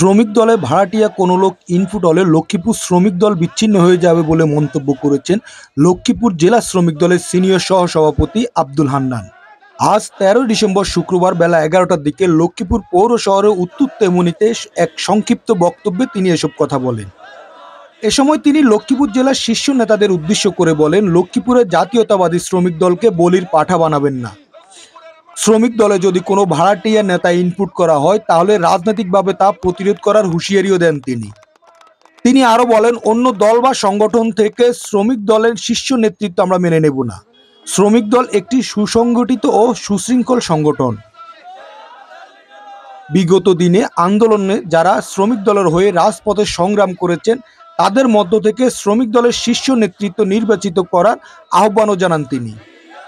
শ্রমিক দলে ভাড়াটিয়া কোনো লোক ইনপুট হলে লক্ষ্মীপুর শ্রমিক দল বিচ্ছিন্ন হয়ে যাবে বলে মন্তব্য করেছেন লক্ষ্মীপুর জেলা শ্রমিক দলের সিনিয়র সহসভাপতি আব্দুল হান্নান। আজ ১৩ ডিসেম্বর শুক্রবার বেলা ১১টার দিকে লক্ষ্মীপুর পৌর শহরের উত্তর তেমুনিতে এক সংক্ষিপ্ত বক্তব্যে তিনি এসব কথা বলেন। এ সময় তিনি লক্ষ্মীপুর জেলার শীর্ষ নেতাদের উদ্দেশ্য করে বলেন, লক্ষ্মীপুরের জাতীয়তাবাদী শ্রমিক দলকে বলির পাঠা বানাবেন না। শ্রমিক দলে যদি কোনো ভাড়াটিয়া নেতা ইনপুট করা হয় তাহলে রাজনৈতিকভাবে তা প্রতিরোধ করার হুঁশিয়ারিও দেন তিনি আরো বলেন, অন্য দল বা সংগঠন থেকে শ্রমিক দলের শীর্ষ নেতৃত্ব আমরা মেনে নেব না। শ্রমিক দল একটি সুসংগঠিত ও সুশৃঙ্খল সংগঠন। বিগত দিনে আন্দোলনে যারা শ্রমিক দলের হয়ে রাজপথে সংগ্রাম করেছেন তাদের মধ্য থেকে শ্রমিক দলের শীর্ষ নেতৃত্ব নির্বাচিত করার আহ্বানও জানান তিনি।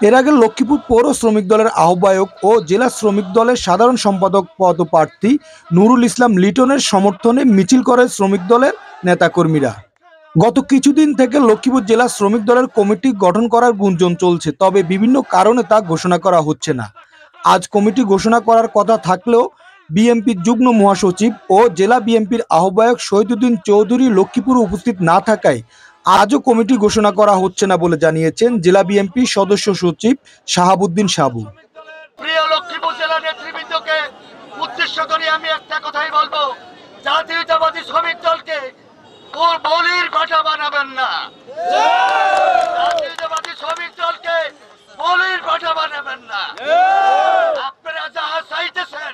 এর আগে লক্ষ্মীপুর পৌর শ্রমিক দলের আহ্বায়ক ও জেলা শ্রমিক দলের সাধারণ সম্পাদক পদপ্রার্থী নুরুল ইসলাম লিটনের সমর্থনে মিছিল করে শ্রমিক দলের নেতাকর্মীরা। গত কিছুদিন থেকে লক্ষ্মীপুর জেলা শ্রমিক দলের কমিটি গঠন করার গুঞ্জন চলছে, তবে বিভিন্ন কারণে তা ঘোষণা করা হচ্ছে না। আজ কমিটি ঘোষণা করার কথা থাকলেও বিএনপির যুগ্ম মহাসচিব ও জেলা বিএনপির আহ্বায়ক শহীদুদ্দিন চৌধুরী লক্ষ্মীপুরে উপস্থিত না থাকায় আজও কমিটি ঘোষণা করা হচ্ছে না বলে জানিয়েছেন জেলা বিএনপি সদস্য সচিব শাহাবুদ্দিন সাবু। প্রিয় লক্ষ্মীপুর জেলা নেতৃবৃন্দকে উদ্দেশ্য করে আমি একটা কথাই বলবো, জাতীয়তাবাদী শ্রমিক দলকে বলির পাঠা বানাবেন না। জাতীয়তাবাদী শ্রমিক দলকে বলির পাঠা বানাবেন না। আপনারা যাহা চাইতেছেন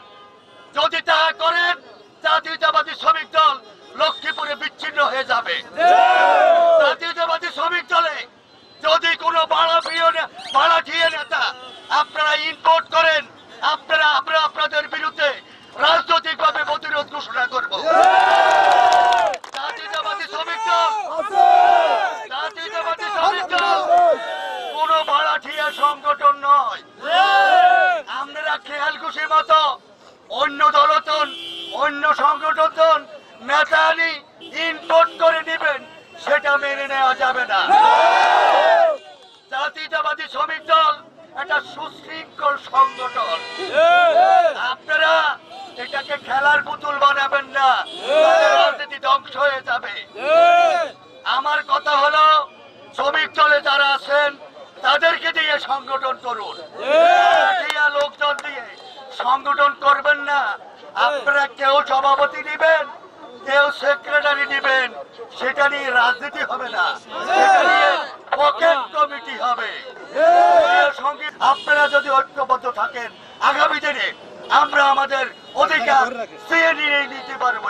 যদি তাহা করেন, জাতীয়তাবাদী শ্রমিক দল লক্ষ্মীপুরে বিচ্ছিন্ন হয়ে যাবে। জাতীয়তাবাদী শ্রমিক দলে যদি কোনো ভাড়াটিয়া নেতা আপনারা ইনপুট করেন, আমরা আপনাদের বিরুদ্ধে রাজনৈতিকভাবে প্রতিরোধ ঘোষণা করব। জাতীয়তাবাদী শ্রমিক দল কোনো ভাড়াটিয়া সংগঠন নয়। আপনারা খেয়াল খুশির মতো অন্য দলতন অন্য সংগঠন নেতা আনি ইনপুট করে নেবেন, সেটা মেনে নেওয়া যাবে না। জাতীয়তাবাদী শ্রমিক দল একটা সুশৃঙ্খল সংগঠন। আপনারা এটাকে খেলার পুতুল বানাবেন না, রাজনীতি ধ্বংস হয়ে যাবে। আমার কথা হলো, শ্রমিক দলে যারা আছেন তাদেরকে দিয়ে সংগঠন করুন, লোকজন দিয়ে সংগঠন করবেন না। আপনারা কেউ সভাপতি নিবেন, কেউ সেক্রেটারি নিবেন, সেটা নিয়ে রাজনীতি হবে না, সেটা নিয়ে পকেট কমিটি হবে। আপনারা যদি ঐক্যবদ্ধ থাকেন, আগামী দিনে আমরা আমাদের অধিকার চেয়ে নিয়ে নিতে পারবো।